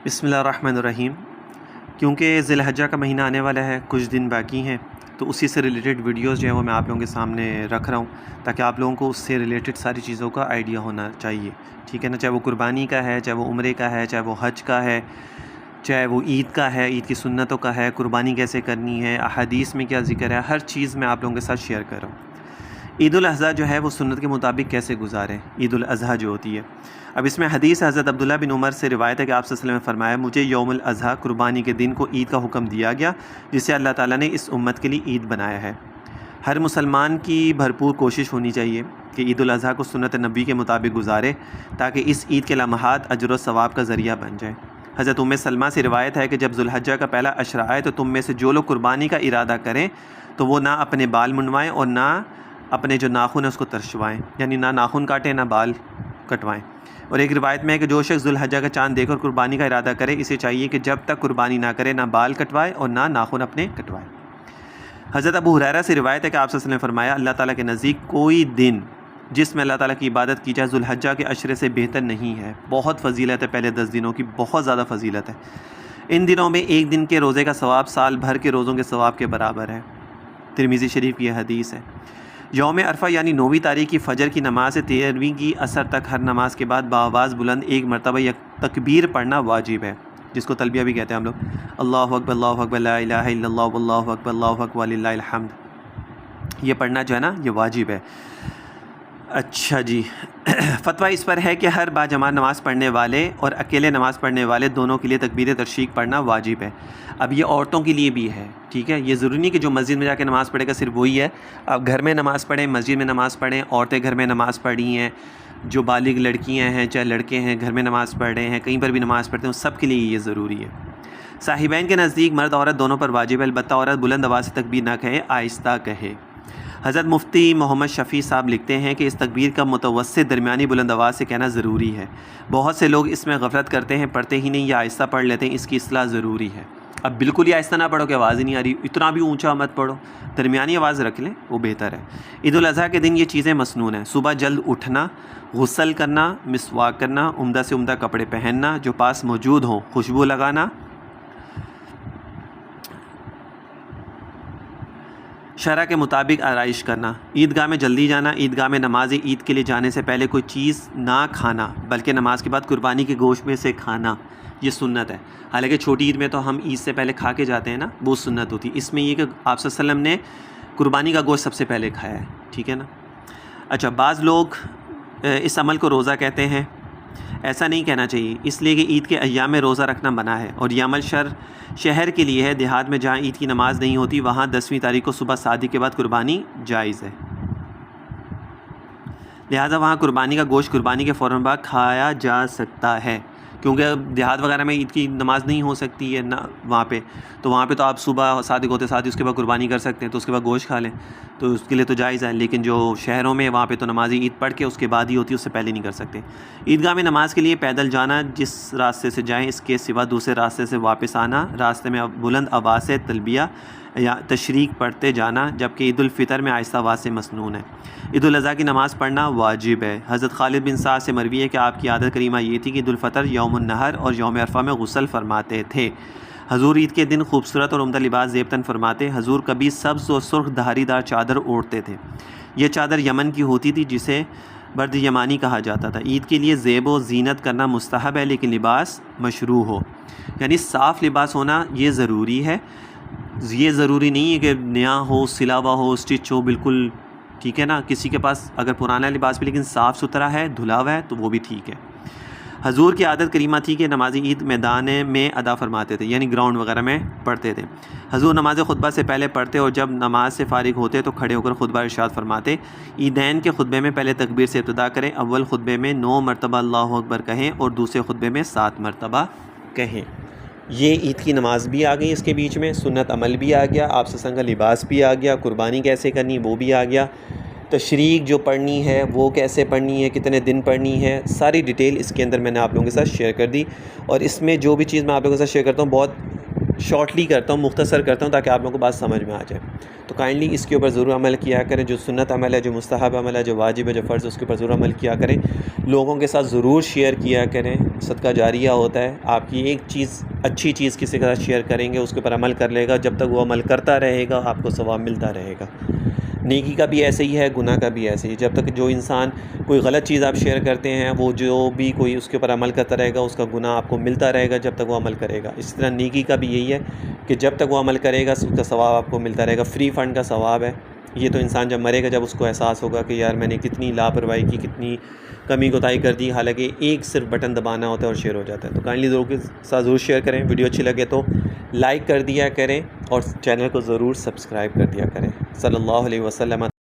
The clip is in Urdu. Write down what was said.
بسم اللہ الرحمن الرحیم۔ کیونکہ ذی الحجہ کا مہینہ آنے والا ہے، کچھ دن باقی ہیں، تو اسی سے ریلیٹڈ ویڈیوز جو ہیں وہ میں آپ لوگوں کے سامنے رکھ رہا ہوں تاکہ آپ لوگوں کو اس سے ریلیٹڈ ساری چیزوں کا آئیڈیا ہونا چاہیے، ٹھیک ہے نا؟ چاہے وہ قربانی کا ہے، چاہے وہ عمرے کا ہے، چاہے وہ حج کا ہے، چاہے وہ عید کا ہے، عید کی سنتوں کا ہے، قربانی کیسے کرنی ہے، احادیث میں کیا ذکر ہے، ہر چیز میں آپ لوگوں کے ساتھ شیئر کر رہا ہوں۔ عید الاضحیٰ جو ہے وہ سنت کے مطابق کیسے گزاریں، عید الاضحیٰ جو ہوتی ہے۔ اب اس میں حدیث حضرت عبداللہ بن عمر سے روایت ہے کہ آپ صلی اللہ علیہ وسلم نے فرمایا، مجھے یوم الاضحیٰ قربانی کے دن کو عید کا حکم دیا گیا، جسے اللہ تعالیٰ نے اس امت کے لیے عید بنایا ہے۔ ہر مسلمان کی بھرپور کوشش ہونی چاہیے کہ عید الاضحیٰ کو سنت نبی کے مطابق گزارے تاکہ اس عید کے لمحات اجر و ثواب کا ذریعہ بن جائیں۔ حضرت ام سلمہ سے روایت ہے کہ جب ذو الحجہ کا پہلا عشرہ آئے تو تم میں سے جو لوگ قربانی کا ارادہ کریں تو وہ نہ اپنے بال منڈوائیں اور نہ اپنے جو ناخن ہے اس کو ترشوائیں، یعنی نہ ناخن کاٹیں نہ بال کٹوائیں۔ اور ایک روایت میں ہے کہ جو شخص ذو الحجہ کا چاند دیکھ کر قربانی کا ارادہ کرے، اسے چاہیے کہ جب تک قربانی نہ کرے نہ بال کٹوائے اور نہ ناخن اپنے کٹوائے۔ حضرت ابو ہریرہ سے روایت ہے کہ آپ صلی اللہ علیہ وسلم نے فرمایا، اللہ تعالیٰ کے نزدیک کوئی دن جس میں اللہ تعالیٰ کی عبادت کی جائے ذو الحجہ کے عشرے سے بہتر نہیں ہے۔ بہت فضیلت ہے پہلے 10 دنوں کی، بہت زیادہ فضیلت ہے۔ ان دنوں میں ایک دن کے روزے کا ثواب سال بھر کے روزوں کے ثواب کے برابر ہے۔ ترمذی شریف کی یہ حدیث ہے۔ یوم عرفہ یعنی 9ویں تاریخ کی فجر کی نماز سے 13ویں کی عصر تک ہر نماز کے بعد بآواز بلند ایک مرتبہ یک تکبیر پڑھنا واجب ہے، جس کو تلبیہ بھی کہتے ہیں ہم لوگ، اللہ اکبر لا الہ الا اللہ واللہ اکبر اللہ اکبر وللہ الحمد۔ یہ پڑھنا جو ہے نا یہ واجب ہے۔ اچھا جی، فتویٰ اس پر ہے کہ ہر باجماعت نماز پڑھنے والے اور اکیلے نماز پڑھنے والے دونوں کے لیے تکبیر تشریق پڑھنا واجب ہے۔ اب یہ عورتوں کے لیے بھی ہے، ٹھیک ہے؟ یہ ضروری نہیں کہ جو مسجد میں جا کے نماز پڑھے گا صرف وہی ہے۔ اب گھر میں نماز پڑھیں، مسجد میں نماز پڑھیں، عورتیں گھر میں نماز پڑھی ہیں، جو بالغ لڑکیاں ہیں چاہے لڑکے ہیں گھر میں نماز پڑھ رہے ہیں، کہیں پر بھی نماز پڑھتے ہیں، سب کے لیے یہ ضروری ہے۔ صاحبین کے نزدیک مرد عورت دونوں پر واجب ہے، البتہ عورت بلند آواز سے تکبیر نہ کہے، آہستہ کہے۔ حضرت مفتی محمد شفیع صاحب لکھتے ہیں کہ اس تکبیر کا متوسط درمیانی بلند آواز سے کہنا ضروری ہے۔ بہت سے لوگ اس میں غفلت کرتے ہیں، پڑھتے ہی نہیں یا آہستہ پڑھ لیتے ہیں، اس کی اصلاح ضروری ہے۔ اب بالکل ہی آہستہ نہ پڑھو کہ آواز ہی نہیں آ رہی، اتنا بھی اونچا مت پڑھو، درمیانی آواز رکھ لیں، وہ بہتر ہے۔ عید الاضحیٰ کے دن یہ چیزیں مسنون ہیں: صبح جلد اٹھنا، غسل کرنا، مسواک کرنا، عمدہ سے عمدہ کپڑے پہننا، جو پاس موجود ہوں خوشبو لگانا، شرع کے مطابق آرائش کرنا، عیدگاہ میں جلدی جانا، عیدگاہ میں نماز عید کے لیے جانے سے پہلے کوئی چیز نہ کھانا بلکہ نماز کے بعد قربانی کے گوشت میں سے کھانا، یہ سنت ہے۔ حالانکہ چھوٹی عید میں تو ہم عید سے پہلے کھا کے جاتے ہیں نا، وہ سنت ہوتی ہے۔ اس میں یہ کہ آپ صلی اللہ علیہ وسلم نے قربانی کا گوشت سب سے پہلے کھایا ہے، ٹھیک ہے نا؟ اچھا، بعض لوگ اس عمل کو روزہ کہتے ہیں، ایسا نہیں کہنا چاہیے، اس لیے کہ عید کے ایام میں روزہ رکھنا منع ہے اور یہ عمل شہر کے لیے ہے۔ دیہات میں جہاں عید کی نماز نہیں ہوتی وہاں 10ویں تاریخ کو صبح صادق کے بعد قربانی جائز ہے، لہٰذا وہاں قربانی کا گوشت قربانی کے فوراً بعد کھایا جا سکتا ہے، کیونکہ دیہات وغیرہ میں عید کی نماز نہیں ہو سکتی ہے نا وہاں پہ، تو وہاں پہ تو آپ صبح صادق ہوتے ساتھ ہی اس کے بعد قربانی کر سکتے ہیں، تو اس کے بعد گوشت کھا لیں، تو اس کے لیے تو جائز ہے۔ لیکن جو شہروں میں وہاں پہ تو نماز عید پڑھ کے اس کے بعد ہی ہوتی ہے، اس سے پہلے نہیں کر سکتے۔ عیدگاہ میں نماز کے لیے پیدل جانا، جس راستے سے جائیں اس کے سوا دوسرے راستے سے واپس آنا، راستے میں بلند آواز سے تلبیہ یا تشریق پڑھتے جانا، جبکہ عید الفطر میں آہستہ آواز سے مسنون ہے۔ عید الاضحیٰ کی نماز پڑھنا واجب ہے۔ حضرت خالد بن سعد سے مروی ہے کہ آپ کی عادت کریمہ یہ تھی کہ عید الفطر، یوم النحر اور یوم عرفہ میں غسل فرماتے تھے۔ حضور عید کے دن خوبصورت اور عمدہ لباس زیب تن فرماتے۔ حضور کبھی سبز اور سرخ دھاری دار چادر اوڑھتے تھے، یہ چادر یمن کی ہوتی تھی جسے برد یمانی کہا جاتا تھا۔ عید کے لیے زیب و زینت کرنا مستحب ہے لیکن لباس مشروع ہو، یعنی صاف لباس ہونا یہ ضروری ہے۔ یہ ضروری نہیں ہے کہ نیا ہو، سلا ہوا ہو، اسٹچ ہو، بالکل ٹھیک ہے نا؟ کسی کے پاس اگر پرانا لباس بھی لیکن صاف ستھرا ہے، دھلا ہوا ہے، تو وہ بھی ٹھیک ہے۔ حضور کی عادت کریمہ تھی کہ نماز عید میدان میں ادا فرماتے تھے، یعنی گراؤنڈ وغیرہ میں پڑھتے تھے۔ حضور نماز خطبہ سے پہلے پڑھتے اور جب نماز سے فارغ ہوتے تو کھڑے ہو کر خطبہ ارشاد فرماتے۔ عیدین کے خطبے میں پہلے تکبیر سے ابتدا کریں، اول خطبے میں 9 مرتبہ اللہ اکبر کہیں اور دوسرے خطبے میں 7 مرتبہ کہیں۔ یہ عید کی نماز بھی آ گئی، اس کے بیچ میں سنت عمل بھی آ گیا، آپ سے کا لباس بھی آ گیا، قربانی کیسے کرنی وہ بھی آ گیا، تشریق جو پڑھنی ہے وہ کیسے پڑھنی ہے، کتنے دن پڑھنی ہے، ساری ڈیٹیل اس کے اندر میں نے آپ لوگوں کے ساتھ شیئر کر دی۔ اور اس میں جو بھی چیز میں آپ لوگوں کے ساتھ شیئر کرتا ہوں بہت شارٹلی کرتا ہوں، مختصر کرتا ہوں تاکہ آپ لوگوں کو بات سمجھ میں آ جائے. تو کائنڈلی اس کے اوپر ضرور عمل کیا کریں. جو سنت عمل ہے، جو مستحب عمل ہے، جو واجب ہے، جو فرض ہے، اس کے اوپر ضرور عمل کیا کریں. لوگوں کے ساتھ ضرور شیئر کیا کریں. صدقہ جاریہ ہوتا ہے. آپ کی ایک چیز، اچھی چیز کسی کے ساتھ شیئر کریں گے، اس کے اوپر عمل کر لے گا، جب تک وہ عمل کرتا رہے گا آپ کو ثواب ملتا رہے گا. نیکی کا بھی ایسے ہی ہے، گناہ کا بھی ایسے ہی. جب تک جو انسان کوئی غلط چیز آپ شیئر کرتے ہیں، وہ جو بھی کوئی اس کے اوپر عمل کرتا رہے گا، اس کا گناہ آپ کو ملتا رہے گا جب تک وہ عمل کرے گا. اسی طرح نیکی کا بھی یہی ہے کہ جب تک وہ عمل کرے گا اس کا ثواب آپ کو ملتا رہے گا. فری فنڈ کا ثواب ہے. یہ تو انسان جب مرے گا، جب اس کو احساس ہوگا کہ یار میں نے کتنی لاپرواہی کی، کتنی کمی کوتاہی کر دی، حالانکہ ایک صرف بٹن دبانا ہوتا ہے اور شیئر ہو جاتا ہے. تو کائنڈلی لوگوں کے ساتھ ضرور شیئر کریں. ویڈیو اچھی لگے تو لائک کر دیا کریں اور چینل کو ضرور سبسکرائب کر دیا کریں. صلی اللہ علیہ وسلم.